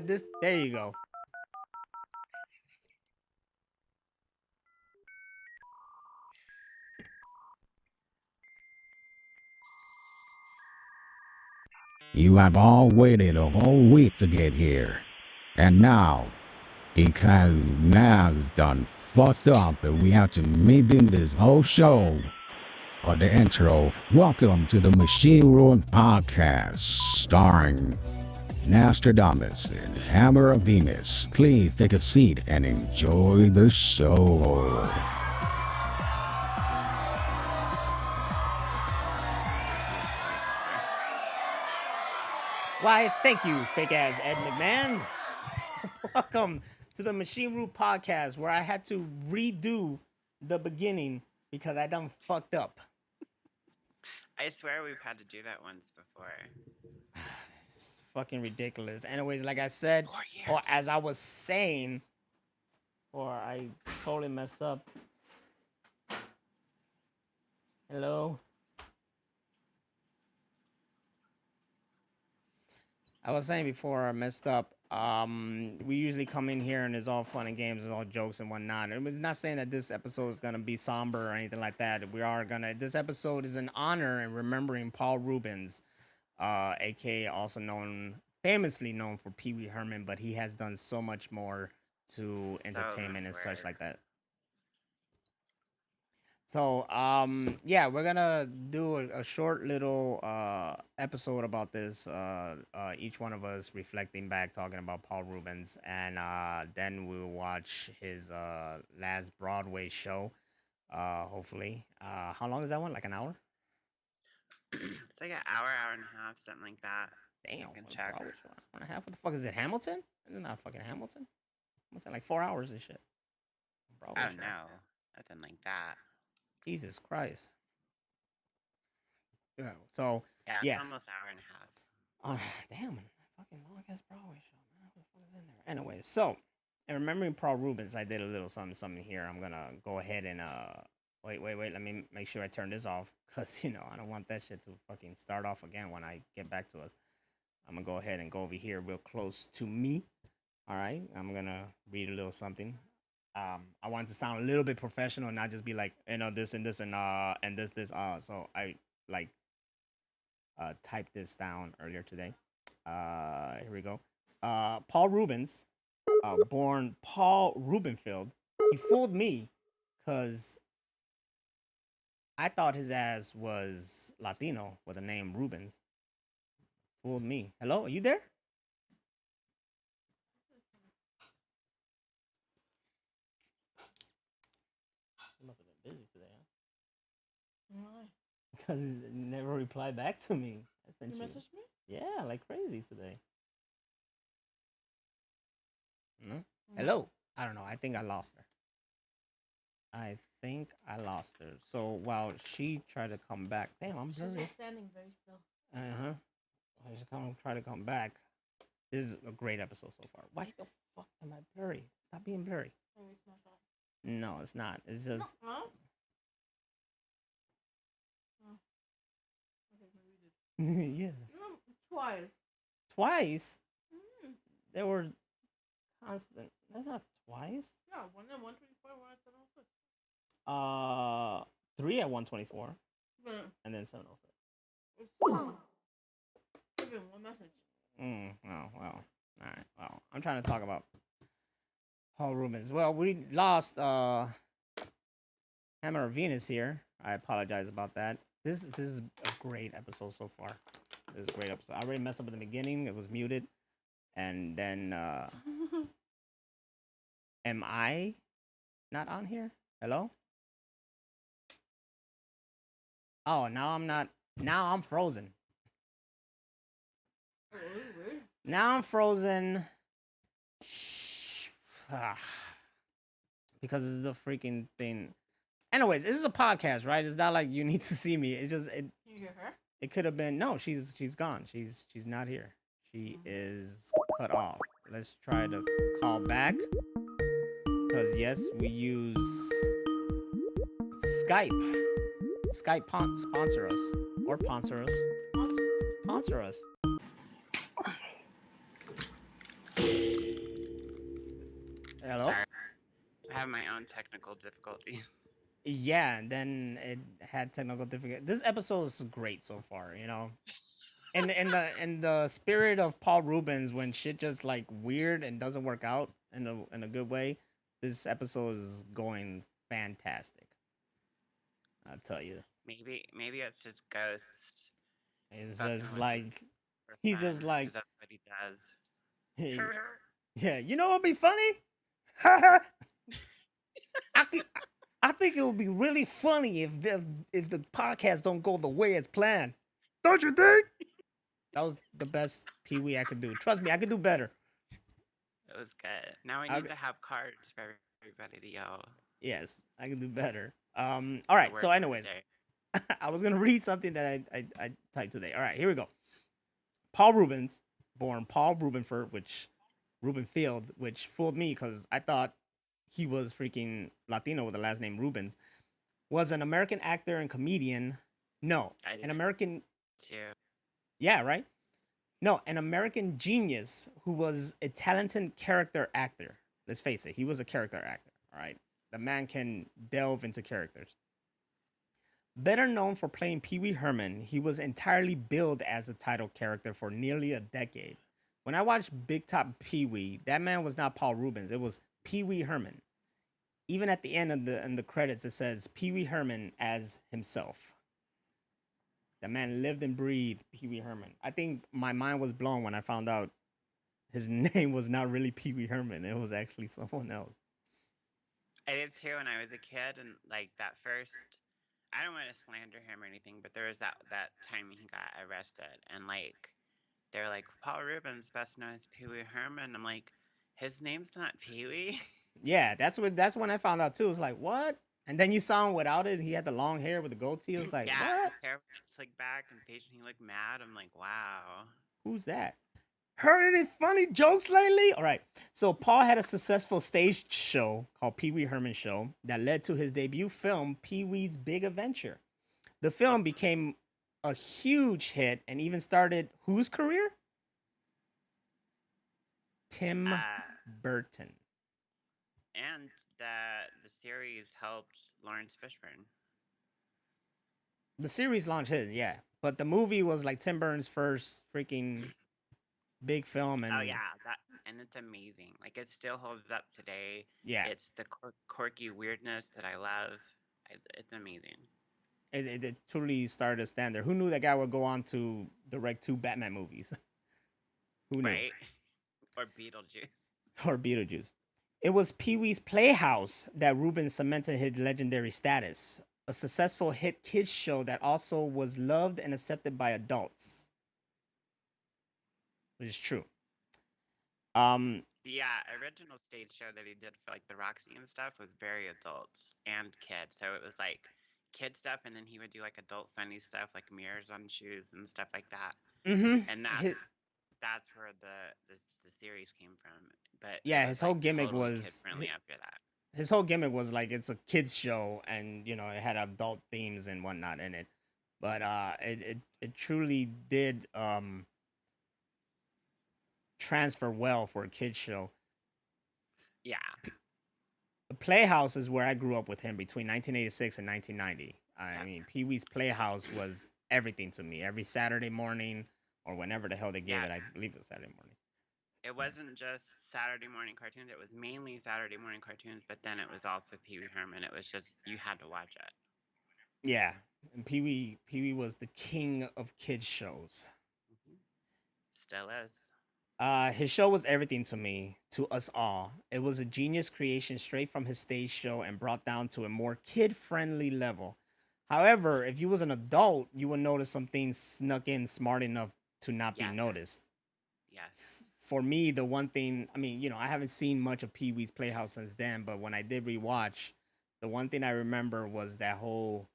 this. There you go. You have all waited a whole week to get here. And now, because now it's done fucked up that we have to in this whole show. But the intro, welcome to the Machine Ruin Podcast, starring Nostradamus and Hammer of Venus. Please take a seat and enjoy the show. Why, thank you, fake ass Ed McMahon. Welcome to the Machine Root Podcast, where I had to redo the beginning because I done fucked up. I swear we've had to do that once before. It's fucking ridiculous. Anyways, like I said, or as I was saying, or I totally messed up. Hello? I was saying before I messed up, we usually come in here and it's all fun and games and all jokes and whatnot. And it's not saying that this episode is gonna be somber or anything like that. This episode is an honor in remembering Paul Reubens, aka also famously known for Pee Wee Herman, but he has done so much more to entertainment and such like that. So, yeah, we're gonna do a short little episode about this. Each one of us reflecting back, talking about Paul Reubens, and then we'll watch his last Broadway show. Hopefully, how long is that one? Like an hour? It's like an hour and a half, something like that. Damn, I can check. Broadway show, hour and a half. What the fuck is it? Hamilton? It's not fucking Hamilton. What's that? Like 4 hours and shit. Broadway show. No, nothing like that. Jesus Christ. Yeah. So yeah, it's almost hour and a half. Damn, fucking long ass Broadway show, man. What the fuck is in there? Anyway, so and remembering Paul Reubens, I did a little something here. I'm gonna go ahead and wait. Let me make sure I turn this off because I don't want that shit to fucking start off again when I get back to us. I'm gonna go ahead and go over here real close to me. All right, I'm gonna read a little something. I wanted to sound a little bit professional and not just be like, this and this and this. So I like typed this down earlier today. Here we go. Paul Reubens, born Paul Rubenfeld, he fooled me because I thought his ass was Latino with the name Reubens. Fooled me. Hello, are you there? Busy today, huh? Why? Because he never replied back to me. I sent you messaged me? Yeah, like crazy today. No? Hello? I don't know. I think I lost her. So while she tried to come back, damn, I'm blurry. She's just standing very still. She's gonna try to come back. This is a great episode so far. Why the fuck am I blurry? Stop being blurry. No, it's not. It's just. No? Yes. Twice. Twice? They were constant. That's not twice. Yeah, one at 124, one at 706. 3 at 124. Yeah. And then 706. Even one message. Oh, well. Alright, well. I'm trying to talk about Paul Reubens. Well, we lost Hammer of Venus here. I apologize about that. This is a great episode so far. This is a great episode. I already messed up in the beginning. It was muted. And then am I not on here? Hello? Oh, now I'm not. Now I'm frozen. Now I'm frozen. Because this is the freaking thing. Anyways, this is a podcast, right? It's not like you need to see me. It's just You hear her? It could have been no. She's gone. She's not here. She is cut off. Let's try to call back. Because yes, we use Skype. Skype sponsor us or sponsor us. Sponsor us. have my own technical difficulties. Yeah, and then it had technical difficulty. This episode is great so far, you know. And in the spirit of Paul Rubens, when shit just like weird and doesn't work out in a good way, this episode is going fantastic. I'll tell you. Maybe it's just Ghost It's fucking just with his like he's friend just like, because that's what he does. hey, yeah, you know what'd be funny? I think I think it would be really funny if the podcast don't go the way it's planned. Don't you think? That was the best Pee Wee I could do. Trust me, I could do better. It was good. Now we I, need to have cards for everybody to yell yes, I can do better. All the right. word So, of the anyways, day. I was gonna read something that I typed today. All right, here we go. Paul Rubens, born Paul Rubenfield, which fooled me because I thought he was freaking Latino with the last name Rubens, was an American actor and comedian. No, I an did American. too. Yeah, right. No, an American genius who was a talented character actor. Let's face it, he was a character actor. All right, the man can delve into characters. Better known for playing Pee Wee Herman, he was entirely billed as a title character for nearly a decade. When I watched Big Top Pee Wee, that man was not Paul Rubens, it was Pee Wee Herman. Even at the end of the credits, it says Pee Wee Herman as himself. That man lived and breathed Pee Wee Herman. I think my mind was blown when I found out his name was not really Pee Wee Herman. It was actually someone else. I did too when I was a kid, and like that first. I don't want to slander him or anything, but there was that time he got arrested, and like they were like Paul Rubens, best known as Pee Wee Herman. I'm like, his name's not Pee Wee. Yeah, that's when I found out too. It was like, what? And then you saw him without it. He had the long hair with the goatee. It was like, Yeah, what? his hair was slicked back and patient. He looked mad. I'm like, wow. Who's that? Heard any funny jokes lately? All right. So Paul had a successful stage show called Pee Wee Herman Show that led to his debut film, Pee Wee's Big Adventure. The film became a huge hit and even started whose career? Tim Uh, Burton. and the series helped Lawrence Fishburne. The series launched his, yeah. But the movie was like Tim Burton's first freaking big film, and Oh yeah, and it's amazing. Like it still holds up today. yeah, It's the quirky weirdness that I love. It's amazing. it truly started a standard. Who knew that guy would go on to direct 2 Batman movies? Who knew? Right? Or Beetlejuice. Or Beetlejuice. It was Pee Wee's Playhouse that Reubens cemented his legendary status. A successful hit kids show that also was loved and accepted by adults. Which is true. Yeah, original stage show that he did for like the Roxy and stuff was very adult and kid. So it was like kid stuff, and then he would do like adult funny stuff like mirrors on shoes and stuff like that. Mm-hmm. And that's where the series came from. But yeah, it was his whole like gimmick totally was kid friendly after that. his whole gimmick was like it's a kids show, and you know it had adult themes and whatnot in it. But it truly did transfer well for a kids show. Yeah. The Playhouse is where I grew up with him between 1986 and 1990. I mean, Pee Wee's Playhouse was everything to me. Every Saturday morning, or whenever the hell they gave it, I believe it was Saturday morning. It wasn't just Saturday morning cartoons. It was mainly Saturday morning cartoons, but then it was also Pee Wee Herman. It was just you had to watch it. Yeah, and Pee Wee was the king of kids shows. Still is. His show was everything to me, to us all. It was a genius creation straight from his stage show and brought down to a more kid-friendly level. However, if you was an adult, you would notice some things snuck in smart enough to not be noticed. Yes. For me, the one thing, I mean, you know, I haven't seen much of Pee Wee's Playhouse since then, but when I did rewatch, the one thing I remember was that whole,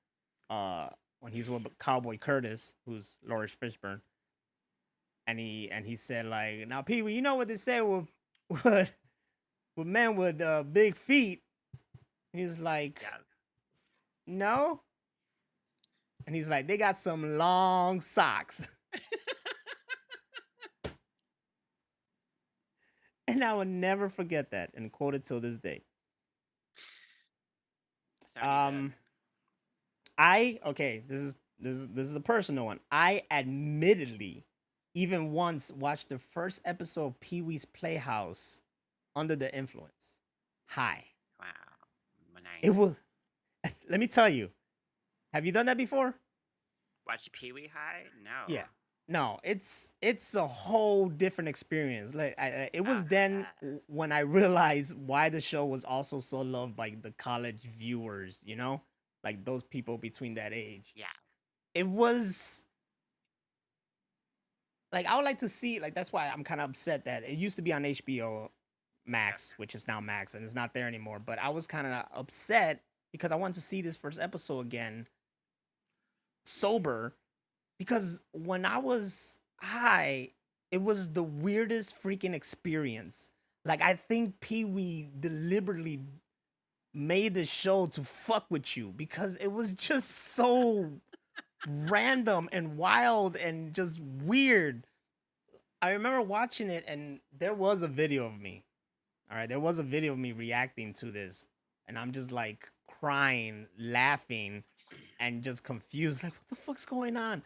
when he's with Cowboy Curtis, who's Lawrence Fishburne, and he said like, now Pee Wee, you know what they say with men with big feet? He's like, no, and he's like, they got some long socks. And I will never forget that and quote it till this day. So he did. This is a personal one. I admittedly even once watched the first episode of Pee Wee's Playhouse under the influence. High. Wow. Nice. It was. Let me tell you. Have you done that before? Watch Pee Wee High? No. Yeah. No, it's a whole different experience. Like it was then when I realized why the show was also so loved by the college viewers. You know, like those people between that age. Yeah. It was like I would like to see. Like that's why I'm kind of upset that it used to be on HBO Max, which is now Max, and it's not there anymore. But I was kind of upset because I wanted to see this first episode again, sober, because when I was high, it was the weirdest freaking experience. Like I think Pee Wee deliberately made the show to fuck with you because it was just so random and wild and just weird. I remember watching it and there was a video of me. All right, there was a video of me reacting to this and I'm just like crying, laughing and just confused like what the fuck's going on?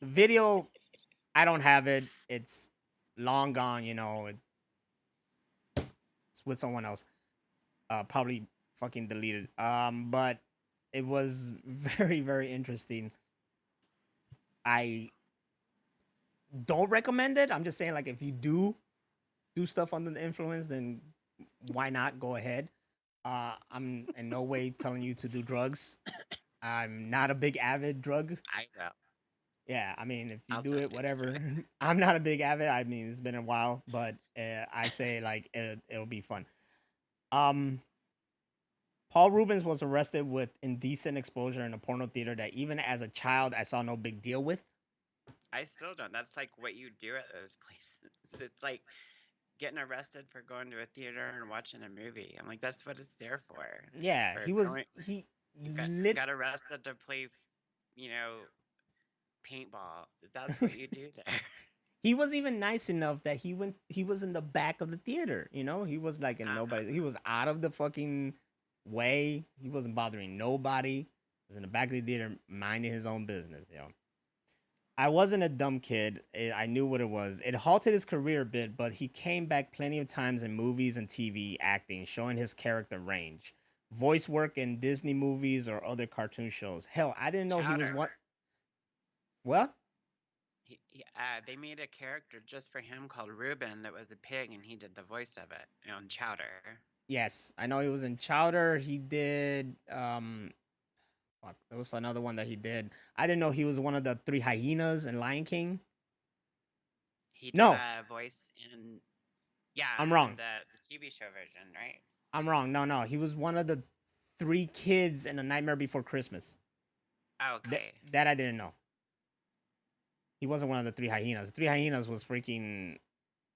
The video, I don't have it. It's long gone, you know. It's with someone else. Probably fucking deleted. But it was very, very interesting. I don't recommend it. I'm just saying, like, if you do stuff under the influence, then why not go ahead? I'm in no way telling you to do drugs. I'm not a big avid drug. I will. Yeah, I mean, if you I'll do tell it, you. whatever. I'm not a big avid. I mean, it's been a while, but I say like it'll be fun. Paul Reubens was arrested with indecent exposure in a porno theater that even as a child I saw no big deal with. I still don't. That's like what you do at those places. It's like getting arrested for going to a theater and watching a movie. I'm like, that's what it's there for. Yeah, Or he was going- he got arrested to play, paintball. That's what you do there. he was even nice enough that he was in the back of the theater, you know? He was like in nobody. He was out of the fucking way. He wasn't bothering nobody. He was in the back of the theater minding his own business, yo. I wasn't a dumb kid. I knew what it was. It halted his career a bit, but he came back plenty of times in movies and TV acting, showing his character range. Voice work in Disney movies or other cartoon shows. Hell, I didn't know he was Chowder. one. What? They made a character just for him called Reuben that was a pig, and he did the voice of it on Chowder. Yes, I know he was in Chowder. He did. Fuck, there was another one that he did. I didn't know he was one of the three hyenas in Lion King. He did No. a voice in. Yeah, I'm wrong. in the TV show version, right? I'm wrong. No, he was one of the three kids in A Nightmare Before Christmas. Oh, okay. That I didn't know. He wasn't one of the three hyenas. The three hyenas was freaking.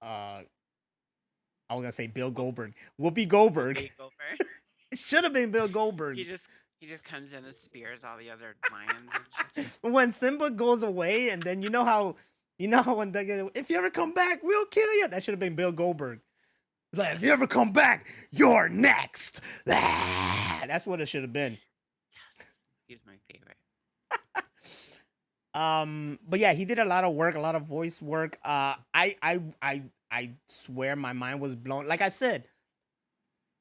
I was gonna say Bill Goldberg. Whoopi Goldberg. Whoopi Goldberg. It should have been Bill Goldberg. He just comes in and spears all the other lions. And shit. When Simba goes away, and then you know how when they get, if you ever come back, we'll kill you. That should have been Bill Goldberg. Like, if you ever come back, you're next. That's what it should have been. Yes, he's my favorite. But yeah, he did a lot of work, a lot of voice work. I swear my mind was blown. Like I said,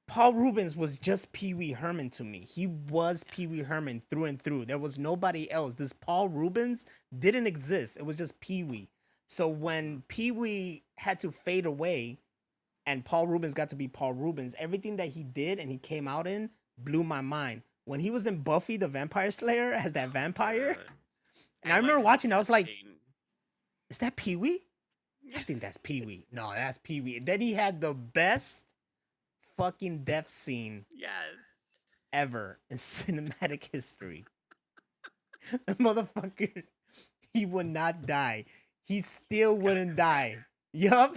Paul Reubens was just Pee Wee Herman to me. He was Pee Wee Herman through and through. There was nobody else. This Paul Reubens didn't exist. It was just Pee Wee. So when Pee Wee had to fade away and Paul Reubens got to be Paul Reubens, everything that he did and he came out in blew my mind. When he was in Buffy the Vampire Slayer as that vampire, and I remember watching, I was like, is that Pee Wee? I think that's Pee Wee. No, that's Pee Wee. Then he had the best fucking death scene Yes. ever in cinematic history. The motherfucker, he would not die. He still wouldn't die. Yup.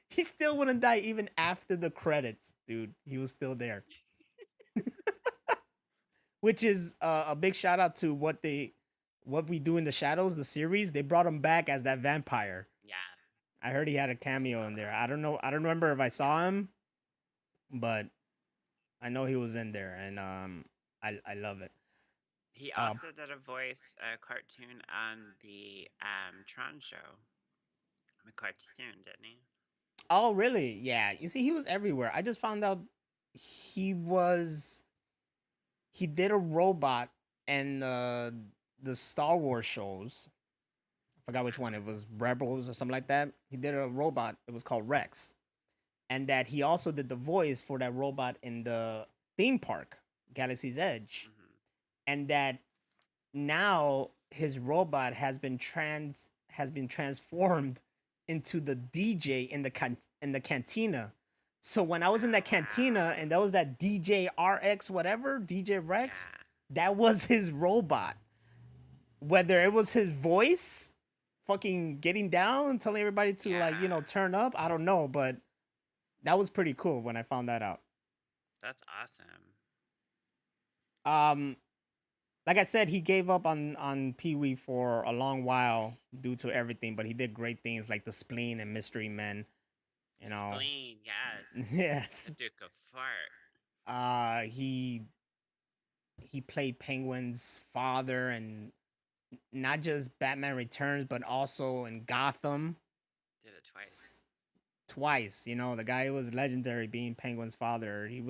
He still wouldn't die even after the credits, dude. He was still there. Which is a big shout out to what we do in the shadows, the series. They brought him back as that vampire. Yeah. I heard he had a cameo in there. I don't know. I don't remember if I saw him, but I know he was in there, and I love it. He Um, also did a voice, a cartoon on the Tron show. The cartoon, didn't he? oh really? Yeah. You see, he was everywhere. I just found out he was he did a robot in the Star Wars shows. I forgot which one. It was Rebels or something like that. He did a robot. It was called Rex, and that he also did the voice for that robot in the theme park, Galaxy's Edge, Hmm. and that now his robot has been transformed into the DJ in the cantina. So when I was in Oh that cantina wow. and that was that DJ RX whatever, DJ Rex, Yeah. that was his robot. Whether it was his voice fucking getting down telling everybody to like, Yeah. turn up, I don't know, but that was pretty cool when I found that out. That's awesome. Um like I said, he gave up on Pee Wee for a long while due to everything, but he did great things like the Spleen and Mystery Men. You know, Spleen, yes. The yes. Duke of Fart. He played Penguin's father, and not just Batman Returns, but also in Gotham Did it twice. twice. The guy was legendary being Penguin's father. He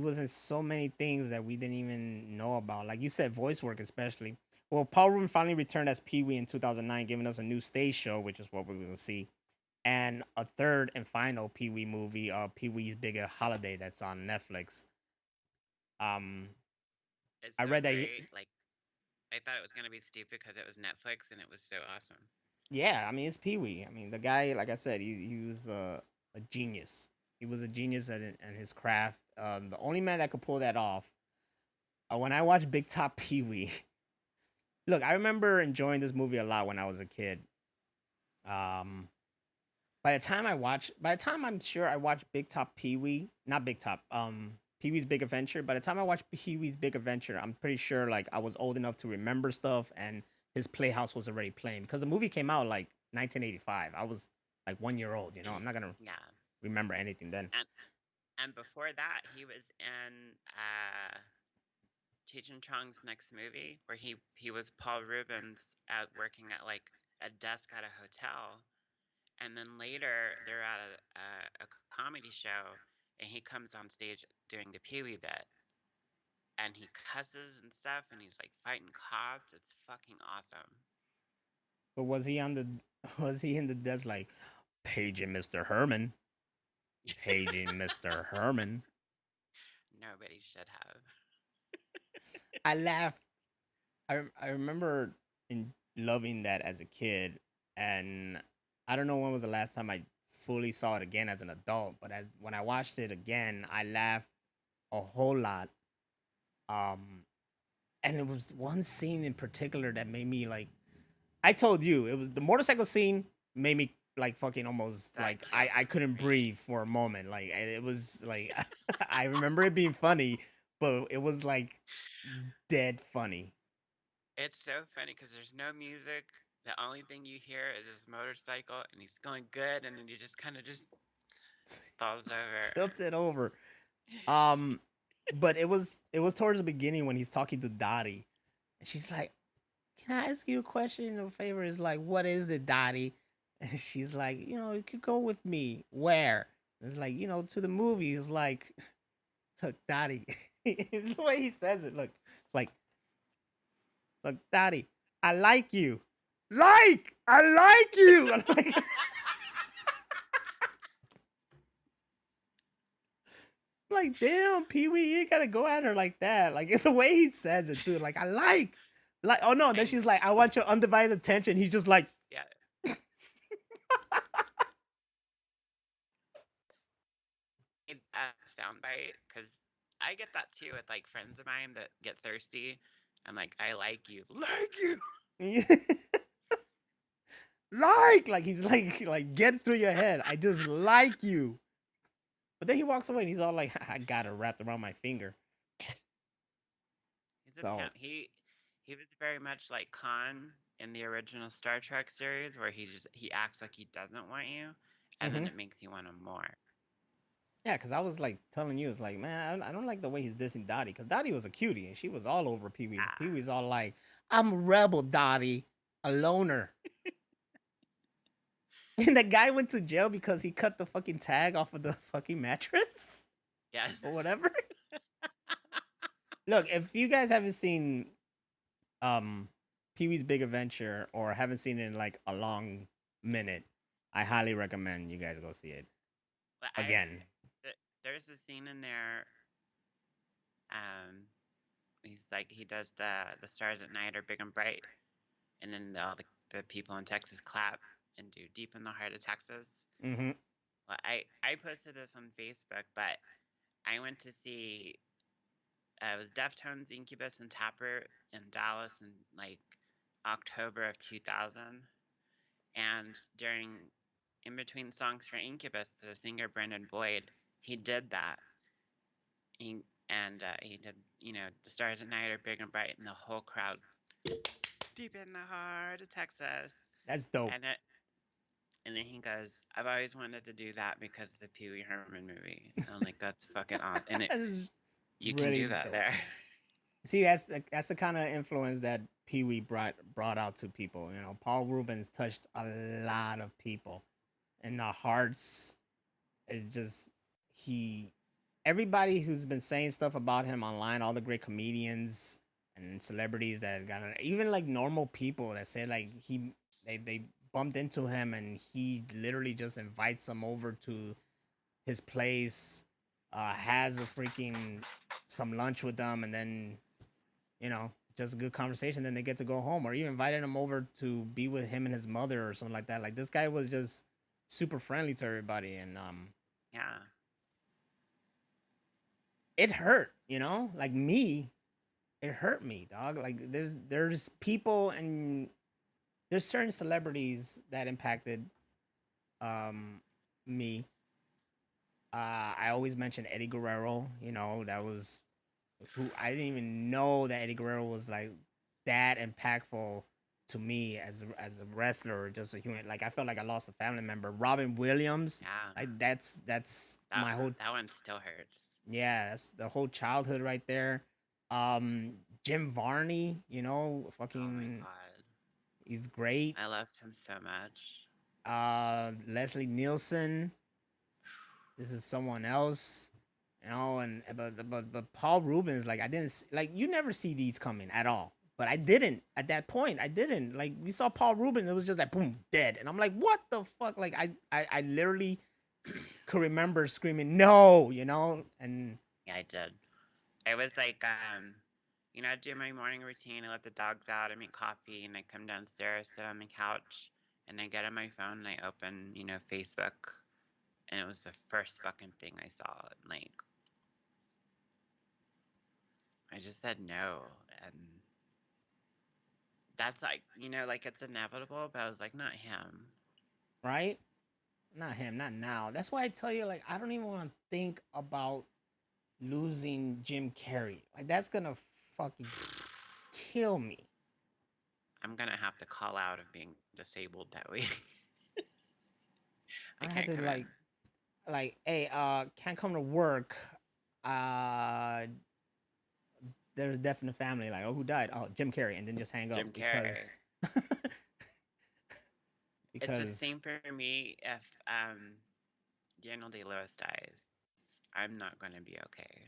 was in so many things that we didn't even know about. Like you said, voice work especially. Well, Paul Rubin finally returned as Pee Wee in 2009, giving us a new stage show, which is what we're going to see, and a third and final Pee Wee movie, Pee Wee's Bigger Holiday, that's on Netflix. Um, It's I so read that. great. Like, I thought it was gonna be stupid because it was Netflix, and it was so awesome. Yeah, I mean it's Pee Wee. I mean the guy, like I said, he was a genius. He was a genius at his craft. The only man that could pull that off. When I watched Big Top Pee Wee, look, I remember enjoying this movie a lot when I was a kid. Um, by the time I'm sure I watched Big Top Pee Wee, not Big Top, Pee Wee's Big Adventure. By the time I watched Pee Wee's Big Adventure, I'm pretty sure like I was old enough to remember stuff, and his Playhouse was already playing because the movie came out like 1985. I was like 1 year old. I'm not gonna Yeah. remember anything then. And and before that, he was in Cheech and Chong's next movie, where he was Paul Rubens at working at like a desk at a hotel, and then later they're at a comedy show, and he comes on stage doing the Pee Wee bit, and he cusses and stuff, and he's like fighting cops. It's fucking awesome. But was he on the? Was he in the desk like paging Mr. Herman, paging Mr. Herman? Nobody should have. I laughed. I remember in loving that as a kid, and I don't know when was the last time I fully saw it again as an adult, but when I watched it again, I laughed a whole lot. Um, and it was one scene in particular that made me like. I told you it was the motorcycle scene made me like fucking almost That like I killed I couldn't me. breathe for a moment. Like it was like I remember it being funny, but it was like dead funny. It's so funny because there's no music. The only thing you hear is his motorcycle, and he's going good, and then he just kind of just falls over. Tilted over. Um, but it was towards the beginning when he's talking to Dottie, and she's like, "Can I ask you a question? A favor?" Is like, "What is it, Dottie?" And she's like, "You could go with me. Where?" And it's like, to the movies. Like, look, Dottie. It's the way he says it. Look, like, look, Dottie. I like you. I like you. I'm like, like, damn, Pee Wee, you ain't gotta go at her like that. Like, it's the way he says it too. Like, like, oh no. Then And she's like, I want your undivided attention. He's just like, yeah, a soundbite because I get that too with like friends of mine that get thirsty. I'm like, I like you. like he's like, get it through your head. I just like you. But then he walks away and he's all like, I got it wrapped around my finger. He's a So, pimp. He was very much like Khan in the original Star Trek series, where he acts like he doesn't want you, and then hmm it makes you want him more. Yeah, because I was like telling you, it's like, man, I don't like the way he's dissing Dottie, because Dottie was a cutie and she was all over Pee Wee. Pee Ah, Wee's all like, I'm a rebel, Dottie, a loner. And the guy went to jail because he cut the fucking tag off of the fucking mattress yes. or whatever. Look, if you guys haven't seen um Pee Wee's Big Adventure or haven't seen it in like a long minute, I highly recommend you guys go see it But again. there's a scene in there. He's like he does the stars at night are big and bright, and then all the people in Texas clap and do deep in the heart of Texas. Mm-hmm. Well, I posted this on Facebook, but I went to see it was Deftones, Incubus, and Taproot in Dallas in like October of 2000, and in between songs for Incubus, the singer Brendan Boyd, he did that. He did, the stars at night are big and bright, and the whole crowd deep in the heart of Texas. That's dope. And then he goes, I've always wanted to do that because of the Pee Wee Herman movie. And I'm like, that's fucking awesome. And That is you can really do that dope. there. See, that's the kind of influence that Pee Wee brought out to people. You know, Paul Reubens touched a lot of people, and the hearts is just everybody who's been saying stuff about him online, all the great comedians and celebrities that got even like normal people that say like they bumped into him and he literally just invites them over to his place, has a freaking some lunch with them, and then just a good conversation. Then they get to go home, or even invited him over to be with him and his mother or something like that. Like this guy was just super friendly to everybody, and Yeah. it hurt, like me, it hurt me, dog. Like there's people and there's certain celebrities that impacted me. I always mention Eddie Guerrero. That was who I didn't even know that Eddie Guerrero was like that impactful to me as a wrestler or just a human. Like I felt like I lost a family member. Robin Williams, Yeah. like that's my whole That one still hurts. yeah, that's the whole childhood right there. Jim Varney, Oh my fucking god. he's great. I loved him so much. Leslie Nielsen, this is someone else. And but Paul Reubens, like I didn't like you never see these coming at all. But I didn't at that point. I didn't like we saw Paul Reubens. It was just like boom, dead, and I'm like, what the fuck? Like I literally could remember screaming no, and Yeah, I did. It was like, I do my morning routine. I let the dogs out. I make coffee, and I come downstairs, sit on the couch, and I get on my phone and I open, Facebook, and it was the first fucking thing I saw. And, like, I just said no, and that's like, like it's inevitable. But I was like, not him. right? Not him, not now. That's why I tell you, like, I don't even want to think about losing Jim Carrey. Like, that's gonna fucking kill me. I'm gonna have to call out of being disabled that week. I had can't to come in. like, hey, can't come to work. Uh, there's a death in the family. Like, oh, who died? Oh, Jim Carrey, and then just hang up Jim Carrey. because It's the same for me if Daniel Day-Lewis dies. I'm not gonna be okay.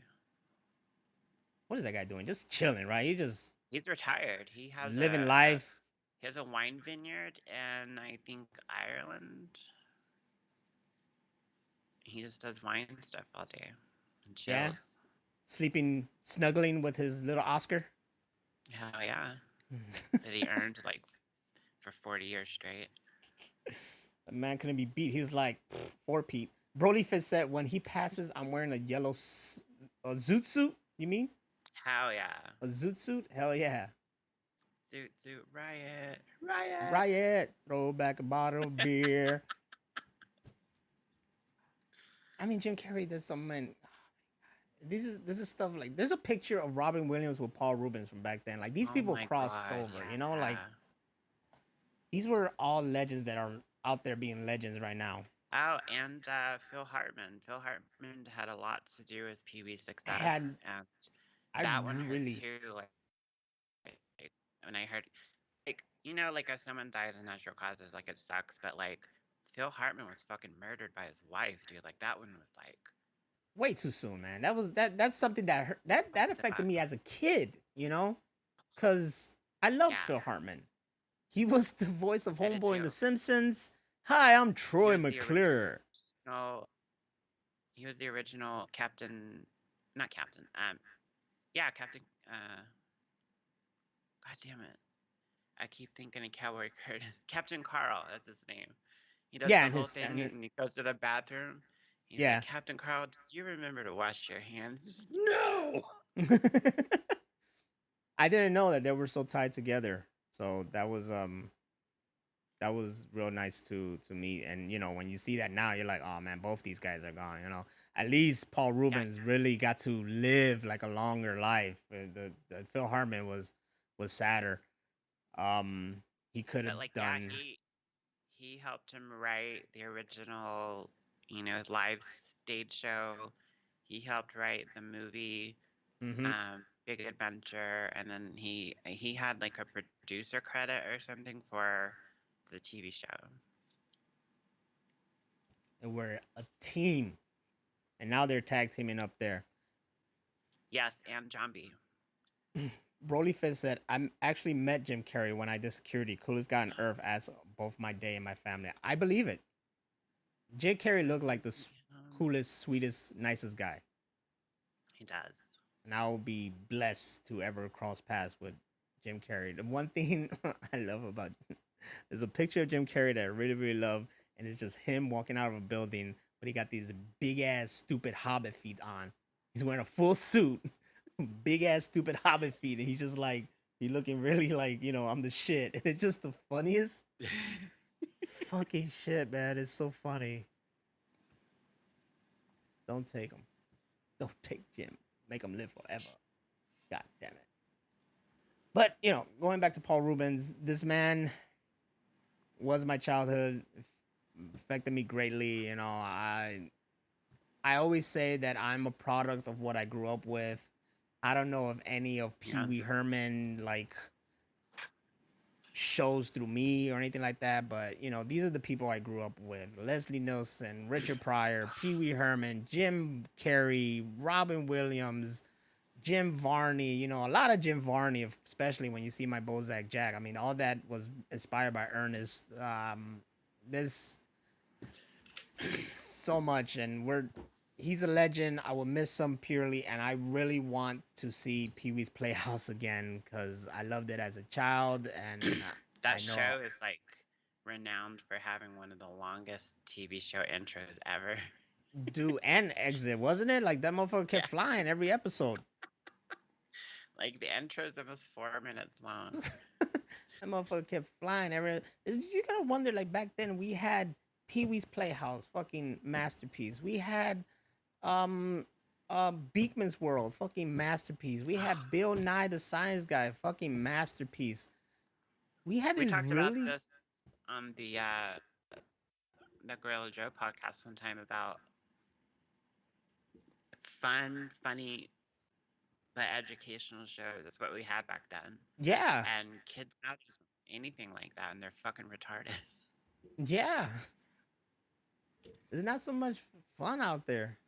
what is that guy doing? Just chilling, right? He's retired. He has living life. He has a wine vineyard in I think Ireland. He just does wine stuff all day and chills. Yeah. Sleeping, snuggling with his little Oscar. Hell yeah. That he earned like for 40 years straight. The man couldn't be beat. He's like, for Pete. Broly Fitz said, when he passes, I'm wearing a yellow a zoot suit. You mean? Hell yeah. A zoot suit? Hell yeah. Zoot suit riot. Riot. Riot. Throw back a bottle of beer. I mean, Jim Carrey does some man. This is stuff like there's a picture of Robin Williams with Paul Reubens from back then. Like these people my crossed God, over, yeah. like these were all legends that are out there being legends right now. Oh, and Phil Hartman. Phil Hartman had a lot to do with Pee Wee's success, Had and I that one hurt really too. Like when I heard, like if someone dies of natural causes, like it sucks, but like Phil Hartman was fucking murdered by his wife, dude. Like that one was like, way too soon, man. That's something that hurt, what that the affected fuck? me as a kid, cuz I loved Yeah, Phil Hartman. He was the voice of I did Homeboy in The too. Simpsons. Hi, I'm He Troy was the McClure. original. He was the original Captain, not Captain. Yeah, Captain. God damn it. I keep thinking of Cowboy Curtis. Captain Carl, that's his name. He does Yeah, the and whole his thing and and he goes to the bathroom. He's like, yeah. Captain Carl, do you remember to wash your hands? No! I didn't know that they were so tied together. So that was real nice to meet. And when you see that now, you're like, oh man, both these guys are gone. At least Paul Yeah, Reubens really got to live like a longer life. The Phil Hartman was sadder. He could have but like, yeah, done. he helped him write the original, live stage show. He helped write the movie, Hmm. Big Adventure, and then he had like a producer credit or something for the TV show. And we're a team, and now they're tag teaming up there. Yes, and Zombie. Broly Fizz said, I actually met Jim Carrey when I did security. Coolest guy on earth as both my day and my family. I believe it. Jim Carrey looked like the coolest, sweetest, nicest guy. He does. And I will be blessed to ever cross paths with Jim Carrey. The one thing I love about there's a picture of Jim Carrey that I really, really love, and it's just him walking out of a building, but he got these big ass stupid hobbit feet on. He's wearing a full suit, big ass stupid hobbit feet, and he's just like he looking really like I'm the shit. And it's just the funniest fucking shit, man. It's so funny. Don't take him. Don't take Jim. Make him live forever. God damn it. But going back to Paul Reubens, this man was my childhood. Affected me greatly. I always say that I'm a product of what I grew up with. I don't know if any of Pee Yeah. Wee Herman shows through me or anything like that, but these are the people I grew up with: Leslie Nielsen, Richard Pryor, Pee Wee Herman, Jim Carrey, Robin Williams, Jim Varney. A lot of Jim Varney, especially when you see my Bozak Jack. I mean, all that was inspired by Ernest. There's so much, and he's a legend. I will miss him purely, and I really want to see Pee Wee's Playhouse again because I loved it as a child, and That I know. show is like renowned for having one of the longest TV show intros ever. Do and exit, wasn't it? Like that motherfucker kept Yeah. flying every episode. Like the intros are almost 4 minutes long. That motherfucker kept flying every. You gotta wonder, like back then we had Pee Wee's Playhouse, fucking masterpiece. We had Beekman's World, fucking masterpiece. We had Bill Nye the Science Guy, fucking masterpiece. We had We these talked about really. this on the Gorilla Joe podcast one time about fun, funny, but educational shows. That's what we had back then. Yeah. And kids now just anything like that, and they're fucking retarded. Yeah. There's not so much fun out there.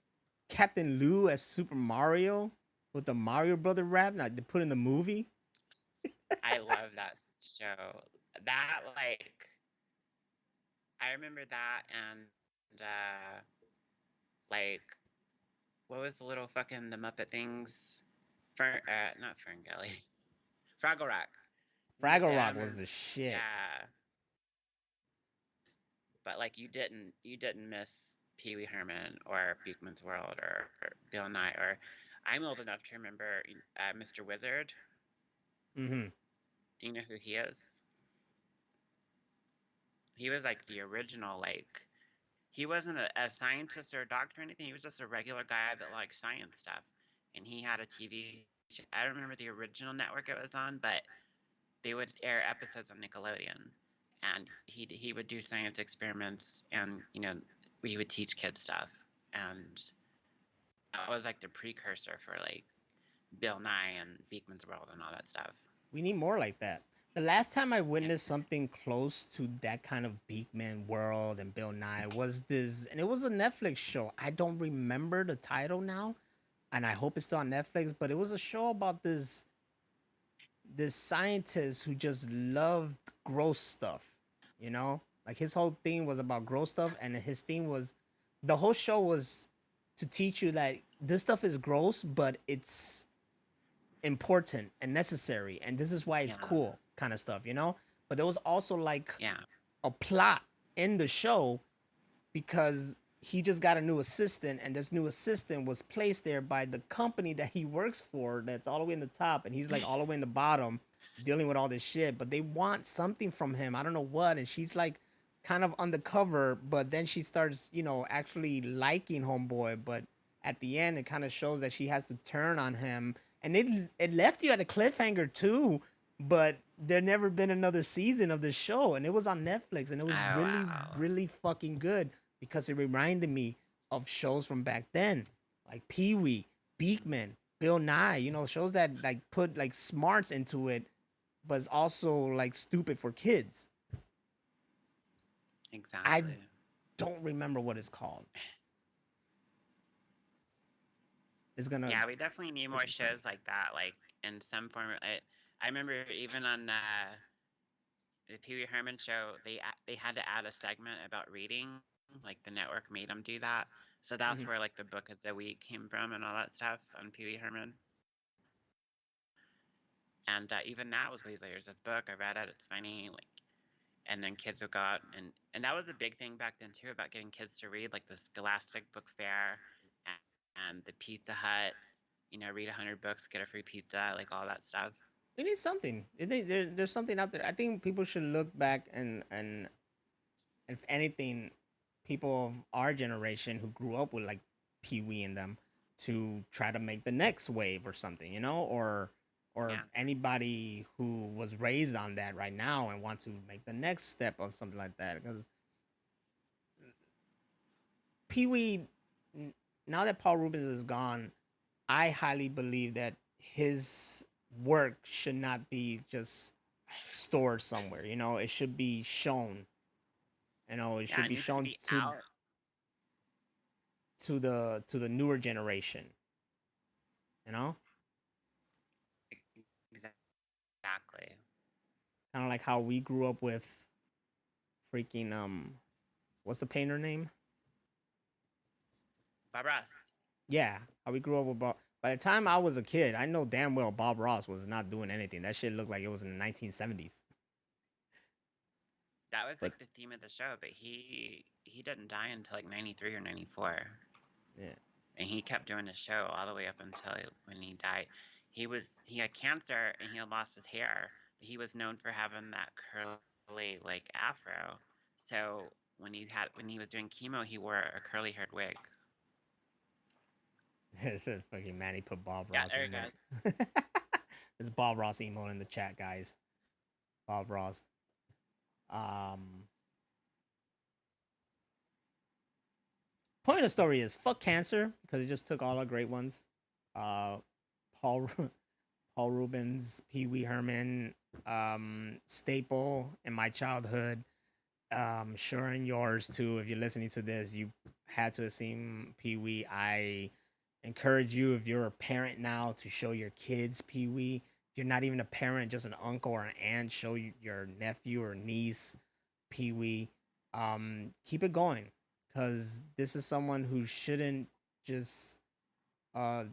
Captain Lou as Super Mario with the Mario Brother rap. Now they put in the movie. I love that show. That I remember that, and like, what was the little fucking the Muppet things? Not Ferngully, Fraggle Rock. Fraggle Rock Them was and the shit. yeah, but like you didn't miss Pee Wee Herman or Beekman's World or Bill Nye or I'm old enough to remember Mr. Wizard. Mm-hmm. Do you know who he is? He was like the original, like, he wasn't a scientist or a doctor or anything. He was just a regular guy that liked science stuff. And he had a TV show. I don't remember the original network it was on, but they would air episodes on Nickelodeon. And he would do science experiments and, we would teach kids stuff, and that was like the precursor for like Bill Nye and Beekman's World and all that stuff. We need more like that. The last time I witnessed something close to that kind of Beakman World and Bill Nye was this, and it was a Netflix show. I don't remember the title now, and I hope it's still on Netflix. But it was a show about this scientist who just loved gross stuff. You know, like his whole thing was about gross stuff, and his thing was the whole show was to teach you that this stuff is gross, but it's important and necessary, and this is why it's Yeah. cool, kind of stuff, you know. But there was also like Yeah. a plot in the show because he just got a new assistant, and this new assistant was placed there by the company that he works for that's all the way in the top, and he's like all the way in the bottom dealing with all this shit, but they want something from him, I don't know what, and she's like kind of undercover, but then she starts, you know, actually liking homeboy, but at the end it kind of shows that she has to turn on him, and it left you at a cliffhanger too, but there never been another season of the show, and it was on Netflix, and it was Oh, really wow. really fucking good because it reminded me of shows from back then, like Pee Wee, Beakman, Bill Nye, you know, shows that like put like smarts into it, but it's also like stupid for kids. Exactly. Don't remember what it's called. It's gonna. Yeah, we definitely need more shows like that, like in some form. I remember even on the Pee Wee Herman show, they had to add a segment about reading. Like the network made them do that, so that's Mhm. where like the book of the week came from and all that stuff on Pee Wee Herman. And even that was There's this book I read it. It's funny, like, and then kids would go out and that was a big thing back then too about getting kids to read, like the Scholastic Book Fair and the Pizza Hut. You know, read 100 books, get a free pizza, like all that stuff. We need something. There's something out there. I think people should look back and if anything, people of our generation who grew up with like Pee Wee and them to try to make the next wave or something, you know, or Yeah. if anybody who was raised on that right now and want to make the next step of something like that, because Pee Wee, now that Paul Rubens is gone, I highly believe that his work should not be just stored somewhere. You know, it should be shown. You know, it Yeah, should it be needs to shown be out. to the newer generation. You know, Exactly. kind of like how we grew up with freaking what's the painter name? Bob Ross. Yeah, how we grew up with Bob. By the time I was a kid, I know damn well Bob Ross was not doing anything. That shit looked like it was in the 1970s. That was But like the theme of the show, but he didn't die until like 93 or 94. yeah, And he kept doing his show all the way up until when he died. He had cancer and he had lost his hair, but he was known for having that curly like afro. So when he was doing chemo, he wore a curly haired wig. it says fucking Manny put Bob Yeah, Ross there it emote. It's Bob Ross emote in the chat, guys. Bob Ross. Point of the story is fuck cancer because it just took all our great ones. Uh, Paul Paul Rubens, Pee Wee Herman, staple in my childhood. Sure in yours too. If you're listening to this, you had to have seen Pee Wee. I encourage you, if you're a parent now, to show your kids Pee Wee. If you're not even a parent, just an uncle or an aunt, show your nephew or niece Pee Wee. Keep it going, because this is someone who shouldn't just uh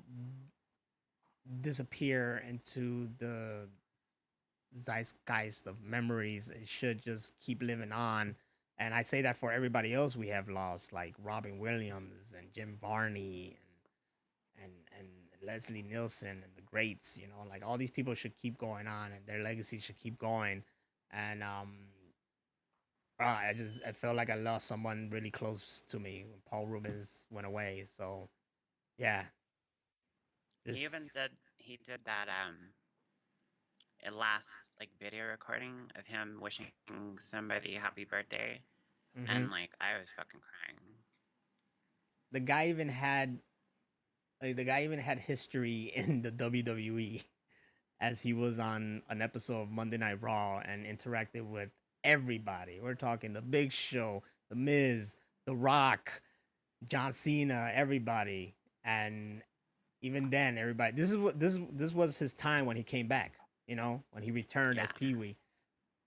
disappear into the zeitgeist of memories. It should just keep living on. And I say that for everybody else we have lost, like Robin Williams and Jim Varney and Leslie Nielsen and the greats. You know, like all these people should keep going on, and their legacy should keep going. And I felt like I lost someone really close to me when Paul Rubens went away. So yeah, He even did that a last like video recording of him wishing somebody happy birthday, Mhm. and like I was fucking crying. the guy even had history in the WWE as he was on an episode of Monday Night Raw and interacted with everybody. We're talking the Big Show, the Miz, the Rock, John Cena, everybody, and even then, everybody. This was his time when he came back. You know, when he returned as Yeah. Pee Wee,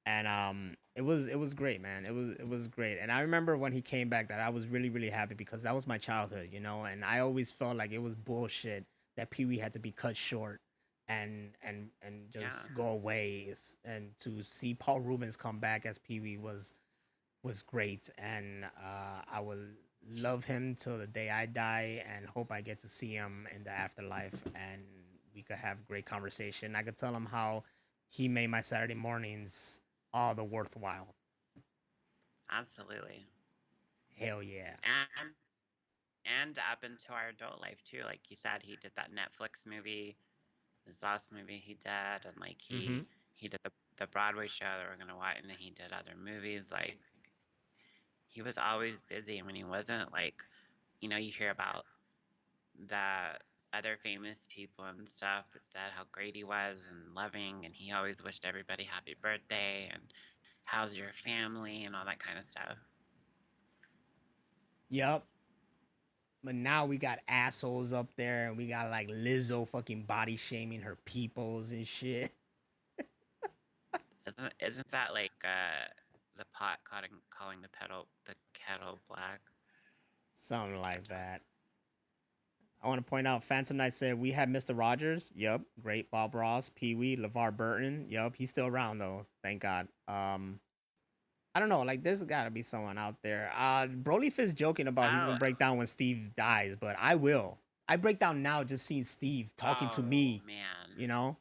and it was great, man. It was great, and I remember when he came back that I was really really happy because that was my childhood, you know, and I always felt like it was bullshit that Pee Wee had to be cut short, and Yeah. just go away, and to see Paul Rubens come back as Pee Wee was great, and I will love him till the day I die, and hope I get to see him in the afterlife, and we could have great conversation. I could tell him how he made my Saturday mornings all the worthwhile. Absolutely. Hell yeah. And and up into our adult life too. Like you said, he did that Netflix movie, this last movie he did, and like Mm-hmm. he did the Broadway show that we're gonna watch, and then he did other movies. Like he was always busy. When he wasn't, like, you hear about the other famous people and stuff that said how great he was and loving, and he always wished everybody happy birthday and how's your family and all that kind of stuff. Yup. But now we got assholes up there, and we got like Lizzo fucking body shaming her peoples and shit. Isn't that like the pot calling the kettle black? Something I like can't talk. that. I want to point out Phantom Knight said we had Mr. Rogers. Yup. Great. Bob Ross, Pee Wee, LeVar Burton. Yup. He's still around though. Thank God. I don't know. Like, there's got to be someone out there. Broly is joking about he's Oh, gonna break down when Steve dies, but I will. I break down now just seeing Steve talking to oh me. man, You know,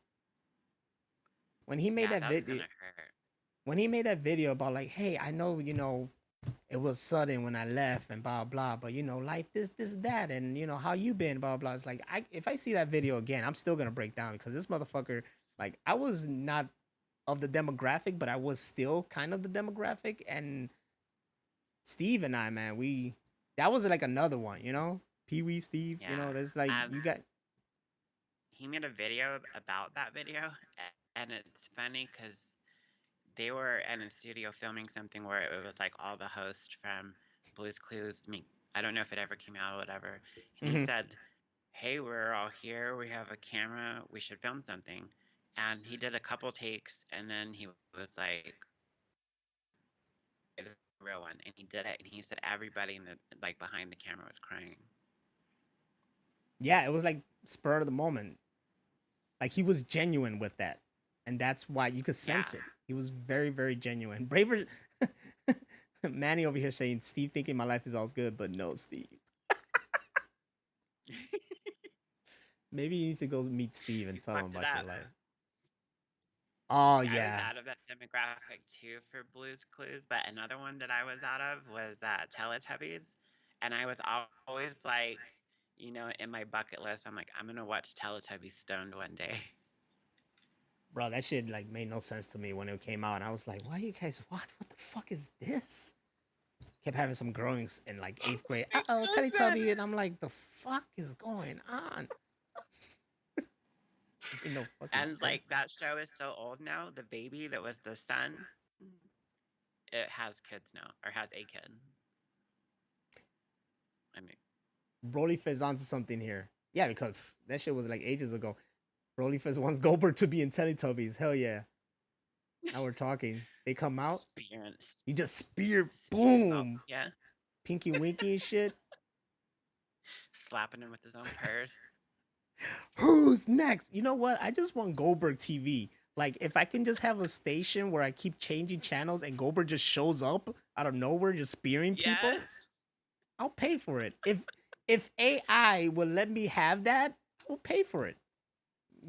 when he made yeah, that that's video, gonna hurt. about like, hey, I know, it was sudden when I left and blah blah, but life this that, and how you been blah blah. It's like if I see that video again, I'm still gonna break down because this motherfucker, like, I was not of the demographic, but I was still kind of the demographic, and Steve and I, man, that was like another one, Pee Wee, Steve, Yeah. there's like you got. He made a video about that video, and it's funny because they were in a studio filming something where it was like all the hosts from Blue's Clues. I don't know if it ever came out or whatever. And he Mhm. said, "Hey, we're all here. We have a camera. We should film something." And he did a couple takes, and then he was like, "It is a real one," and he did it. And he said everybody in the like behind the camera was crying. Yeah, it was like spur of the moment. Like, he was genuine with that, and that's why you could Yeah. sense it. He was very, very genuine. Braver, Manny over here saying Steve thinking my life is all good, but no, Steve. Maybe you need to go meet Steve and You tell him fucked it about your up. life. Oh I was yeah, out of that demographic too for Blue's Clues, but another one that I was out of was Teletubbies, and I was always like, in my bucket list, I'm like, I'm gonna watch Teletubbies stoned one day. bro, that shit like made no sense to me when it came out. And I was like, why you guys what? What the fuck is this? Kept having some growings in like 8th grade. Oh, Teletubby, and I'm like, the fuck is going on? Ain't no fucking And sense. like that show is so old now. The baby that was the son, it has kids now, or has a kid. I mean, Broly Fez onto something here. Yeah, because that shit was like ages ago. Broly Fez wants Goldberg to be in Teletubbies. Hell yeah. Now we're talking. They come out. spearing, You just spear, spearing salt. boom, Yeah, pinky winky and shit. slapping him with his own purse. Who's next? You know what? I just want Goldberg TV. Like, if I can just have a station where I keep changing channels and Goldberg just shows up out of nowhere, just spearing people, Yes. I'll pay for it. If AI will let me have that, I will pay for it.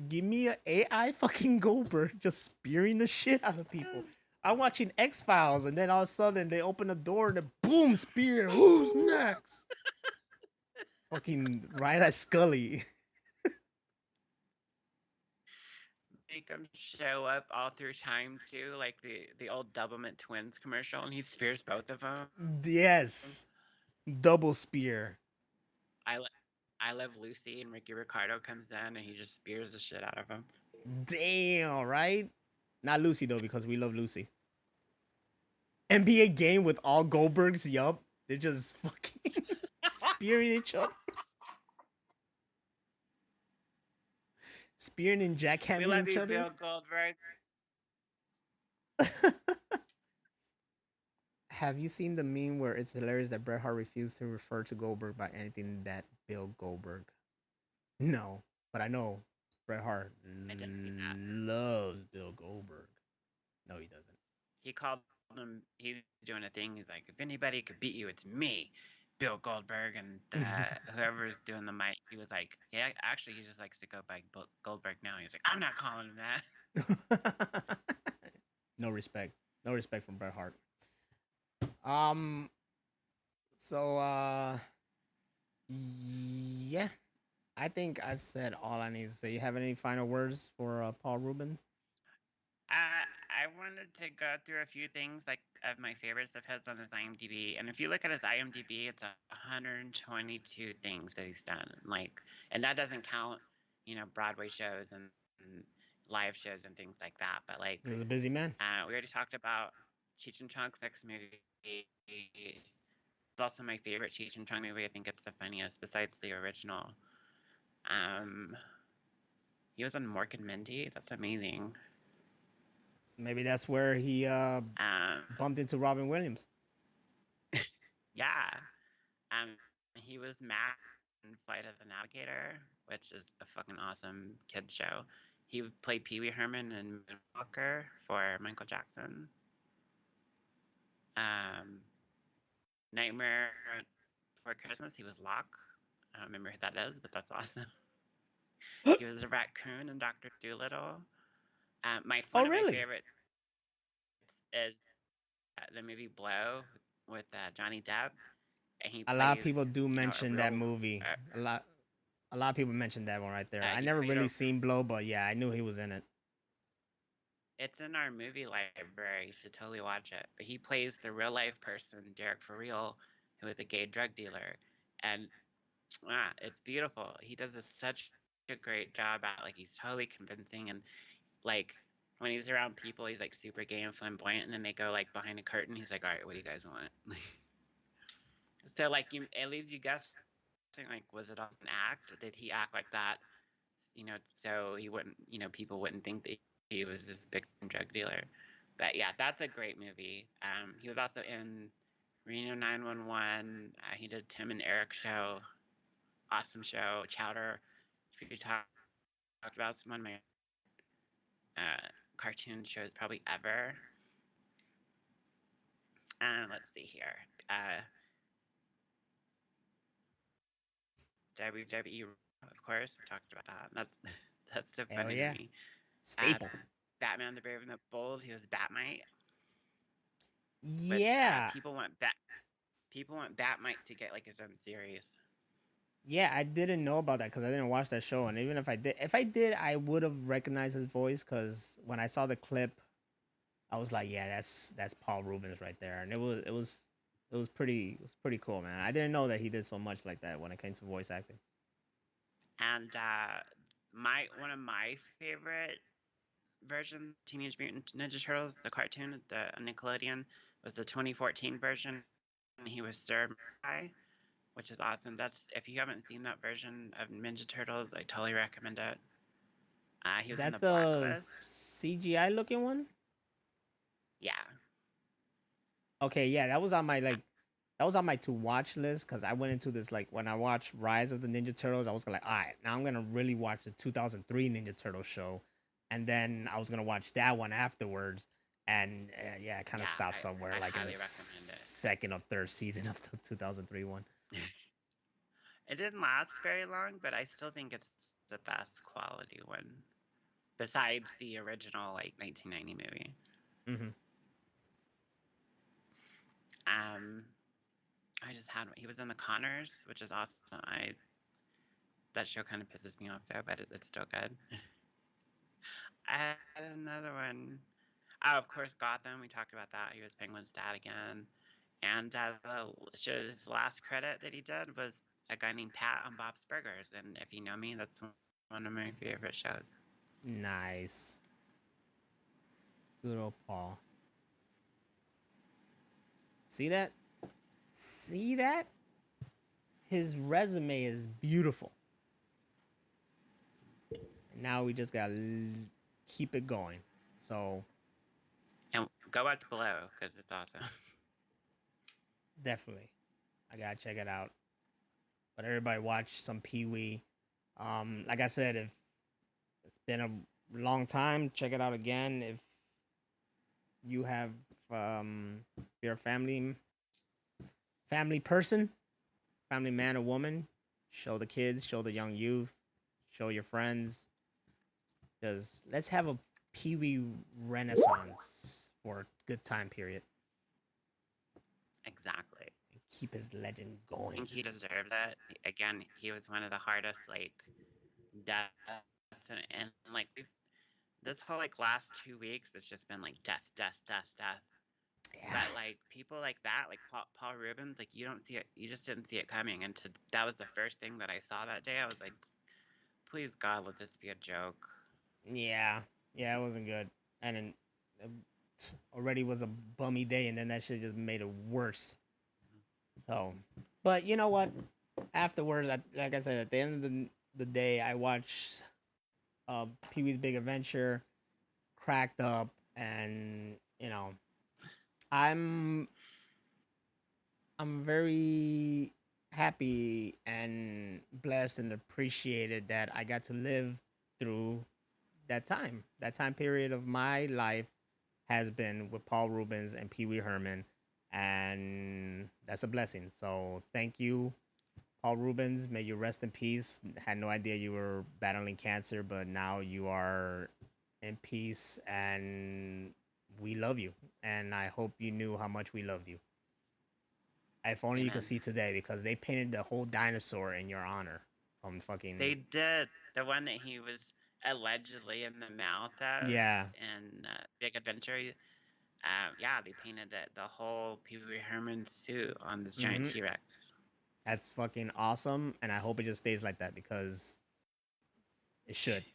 Give me an AI fucking Goldberg just spearing the shit out of people. I'm watching X Files, and then all of a sudden they open the door and then boom, spear. Who's next? Fucking right at Scully. Make him show up all through time too, like the old Doublemint Twins commercial, and he spears both of them. Yes, double spear. I Love Lucy and Ricky Ricardo comes in and he just spears the shit out of him. Damn, right? Not Lucy though, because we love Lucy. NBA game with all Goldbergs. Yup, they're just fucking spearing each other, spearing and We jackhammering love each you, other. Bill Goldberg. Have you seen the meme where it's hilarious that Bret Hart refused to refer to Goldberg by anything that Bill Goldberg? No, but I know Bret Hart I didn't see that. loves Bill Goldberg. No, he doesn't. He called him. He's doing a thing. He's like, if anybody could beat you, it's me, Bill Goldberg. And whoever's doing the mic, he was like, yeah, actually, he just likes to go by Goldberg now. He's like, I'm not calling him that. No respect. No respect from Bret Hart. Um. So yeah, I think I've said all I need to say. You have any final words for Paul Rubin? I wanted to go through a few things like of my favorites of his on his IMDb, and if you look at his IMDb, it's 122 things that he's done. Like, and that doesn't count, Broadway shows and live shows and things like that. But like, He was a busy man. we already talked about Cheech and Chong's next movie. It's also my favorite Cheech and Chong movie. I think it's the funniest besides the original. He was on Mork and Mindy. That's amazing. Maybe that's where he bumped into Robin Williams. Yeah. He was Matt in Flight of the Navigator, which is a fucking awesome kids show. He played Pee Wee Herman in Moonwalker for Michael Jackson. Nightmare Before Christmas, he was Locke. I don't remember who that is, but that's awesome. He was a raccoon in Dr. Dolittle. One of my favorites is the movie Blow with Johnny Depp. And he a lot of people do mention that movie. A lot of people mentioned that one right there. I never really seen Blow, but yeah, I knew he was in it. It's in our movie library. You should totally watch it. But he plays the real life person, Derek For Real, who is a gay drug dealer. And it's beautiful. He does such a great job at, like, he's totally convincing. And like, when he's around people, he's like super gay and flamboyant. And then they go like behind a curtain. He's like, all right, what do you guys want? So like, it leaves you guessing, like, was it an act? Or did he act like that? So he wouldn't, people wouldn't think that he was this big drug dealer. But yeah, that's a great movie. He was also in Reno 911. He did Tim and Eric show, awesome show. Chowder, if you talked about, it's one of my cartoon shows probably ever. Let's see here. WWE, of course, we talked about that. That's so funny to me. Staple. Batman the Brave and the Bold. He was Batmite. Yeah. Which, people want Batmite to get like his own series. Yeah, I didn't know about that because I didn't watch that show, and even if I did, I would have recognized his voice because when I saw the clip, I was like, yeah, that's Paul Reubens right there, and it was pretty cool, man. I didn't know that he did so much like that when it came to voice acting. And one of my favorite version, Teenage Mutant Ninja Turtles, the cartoon, the Nickelodeon, was the 2014 version. He was Sir Mai, which is awesome. If you haven't seen that version of Ninja Turtles, I totally recommend it. He was in the Blacklist. CGI looking one? Yeah. Okay, yeah, that was on my to watch list because I went into this, like, when I watched Rise of the Ninja Turtles, I was like, all right, now I'm gonna really watch the 2003 Ninja Turtle show, and then I was gonna watch that one afterwards, and yeah, I kind of stopped somewhere, like in the second or third season of the 2003 one. It didn't last very long, but I still think it's the best quality one, besides the original, like, 1990 movie. Mm-hmm. He was in The Connors, which is awesome. That show kind of pisses me off though, but it's still good. I had another one. Oh, of course, Gotham. We talked about that. He was Penguin's dad again. And his last credit that he did was a guy named Pat on Bob's Burgers. And if you know me, that's one of my favorite shows. Nice. Good old Paul. See that? See that? His resume is beautiful. And now we just gotta keep it going. So And go watch Below because it's awesome. definitely, I gotta check it out. But everybody watch some Pee Wee. Like I said, if it's been a long time, check it out again. If you have, you're a family person, family man or woman, show the kids, show the young youth, show your friends. Because let's have a Pee Wee renaissance for a good time period. Exactly. And keep his legend I going. think he deserves it. Again, he was one of the hardest deaths, and like this whole last 2 weeks, it's just been death, death, death, death. Yeah. But people like that, like Paul Reubens, you don't see it. You just didn't see it coming. And that was the first thing that I saw that day. I was like, please God, let this be a joke. Yeah, it wasn't good, and then already was a bummy day, and then that shit just made it worse. So, but you know what? Afterwards, like I said, at the end of the day, I watched Pee Wee's Big Adventure, cracked up, and I'm very happy and blessed and appreciated that I got to live through that time period of my life has been with Paul Reubens and Pee Wee Herman, and that's a blessing. So thank you, Paul Reubens. May you rest in peace. Had no idea you were battling cancer, but now you are in peace, and we love you. And I hope you knew how much we loved you. If only you could Amen. see today, because they painted the whole dinosaur in your honor from fucking. They did. The one that he was allegedly in the mouth of. Yeah. In Big Adventure. Yeah, they painted the whole Pee Wee Herman suit on this giant T-Rex. That's fucking awesome, and I hope it just stays like that, because it should.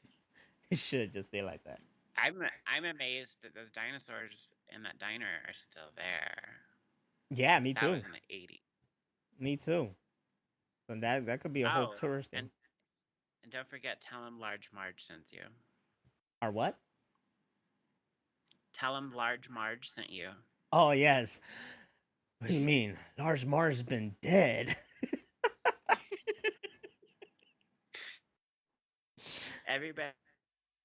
It should just stay like that. I'm amazed that those dinosaurs in that diner are still there. Yeah, me too. That was in the 80s. Me too. And that could be a whole tourist thing. And don't forget, tell him Large Marge sent you. Our what? Tell him Large Marge sent you. Oh, yes. What do you mean? Large Marge's been dead. Everybody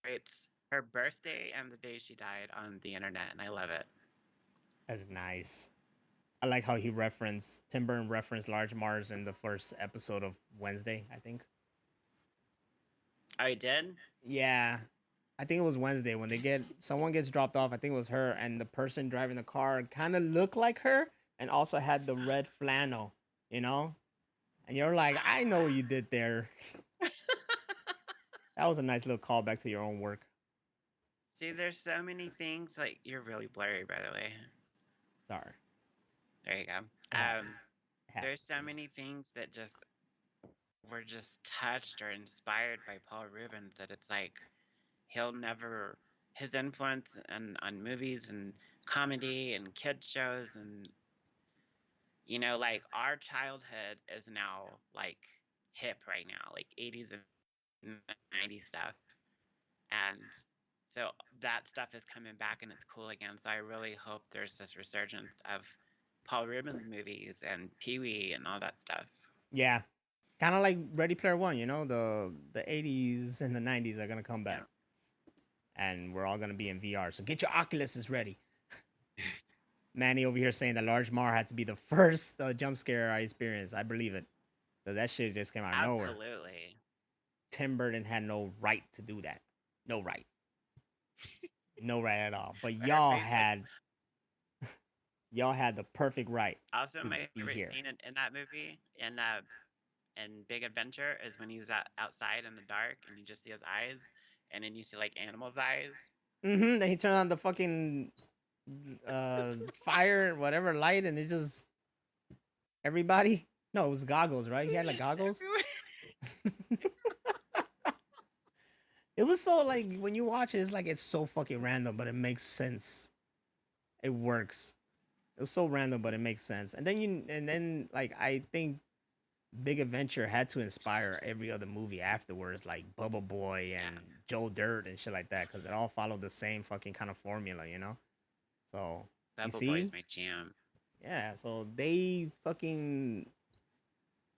rates her birthday and the day she died on the internet, and I love it. That's nice. I like how Tim Burton referenced Large Marge in the first episode of Wednesday, I think. Oh, he did? Yeah. I think it was Wednesday when someone gets dropped off. I think it was her, and the person driving the car kind of looked like her and also had the red flannel, And you're like, I know what you did there. That was a nice little callback to your own work. See, there's so many things. You're really blurry, by the way. Sorry. There you go. There's so many things that were just touched or inspired by Paul Reubens that it's his influence on movies and comedy and kids shows and our childhood is now hip right now, 80s and 90s stuff, and so that stuff is coming back and it's cool again. So I really hope there's this resurgence of Paul Reubens movies and Pee Wee and all that stuff. Yeah, kind of like Ready Player One. The 80s and the 90s are gonna come back, and we're all gonna be in VR. So get your Oculuses ready. Manny over here saying that Large Mar had to be the first jump scare I experienced. I believe it. So that shit just came out of nowhere. Absolutely. Tim Burton had no right to do that. No right. No right at all. But y'all had the perfect right. Also, my favorite scene in that movie in Big Adventure is when he's outside in the dark and you just see his eyes, and then you see animals' eyes. Then he turned on the fucking fire, whatever light, and it just Everybody? No, it was goggles, right? He had like Just goggles. everywhere. It was so like when you watch it, it's like it's so fucking random, but it makes sense. It works. It was so random, but it makes sense. And then like I think Big Adventure had to inspire every other movie afterwards, like Bubble Boy Yeah. and Joe Dirt and shit like that, because it all followed the same fucking kind of formula, you know. So you Bubble see, Boy's my jam. yeah. So they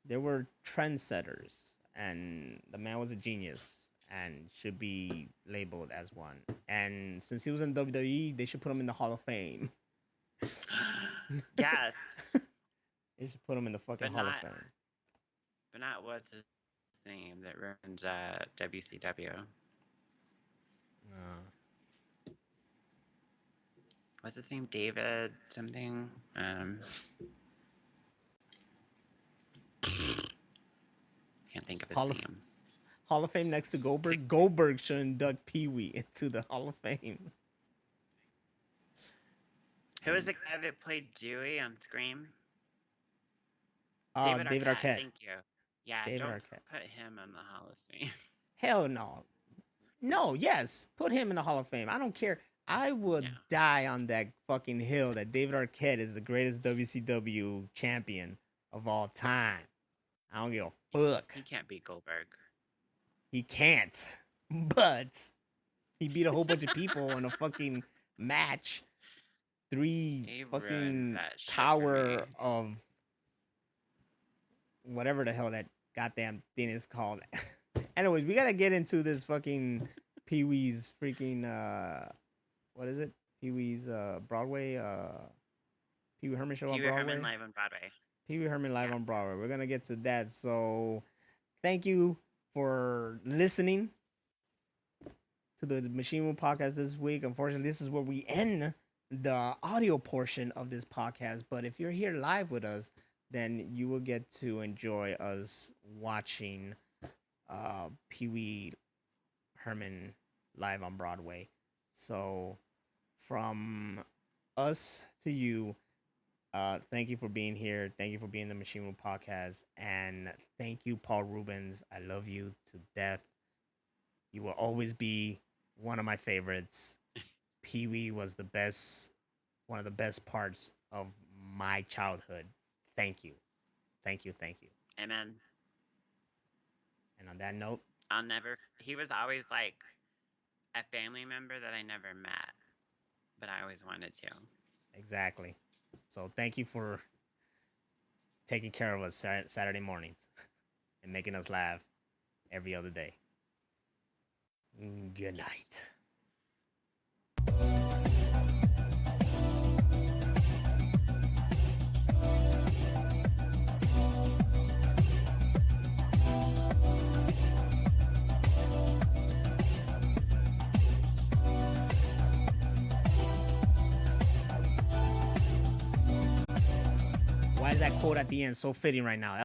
were trendsetters, and the man was a genius and should be labeled as one. And since he was in WWE, they should put him in the Hall of Fame. Yes, They should put him in the fucking but Hall of not, Fame. but not what's his name that runs WCW. What's his name? David something. Can't think of his Hall of name. Hall of Fame next to Goldberg. Goldberg should induct Pee Wee into the Hall of Fame. Who was the guy that played Dewey on Scream? David Arquette. Thank you. Yeah, David don't Arquette. put him in the Hall of Fame. Hell no. No, yes. Put him in the Hall of Fame. I don't care. I would Yeah. die on that fucking hill that David Arquette is the greatest WCW champion of all time. I don't give a fuck. He can't beat Goldberg. He can't. But he beat a whole bunch of people in a fucking match. Three He fucking ruins that shit for tower me. of whatever the hell that goddamn thing is called. Anyways, we gotta get into this fucking Pee Wee's freaking what is it? Pee Wee's Broadway Pee Wee Herman show on Pee Wee Broadway. Herman live on Broadway. Pee Wee Herman live Yeah. on Broadway. We're gonna get to that. So thank you for listening to the Machine Room podcast this week. Unfortunately, this is where we end the audio portion of this podcast. But if you're here live with us, then you will get to enjoy us watching Pee Wee Herman live on Broadway. So from us to you, thank you for being here. Thank you for being the Machine Room podcast. And thank you, Paul Reubens. I love you to death. You will always be one of my favorites. Pee Wee was the best, one of the best parts of my childhood. Thank you. Thank you. Thank you. Amen. And on that note, He was always like a family member that I never met, but I always wanted to. exactly. So thank you for taking care of us Saturday mornings and making us laugh every other day. Good night. Why is that quote at the end so fitting right now?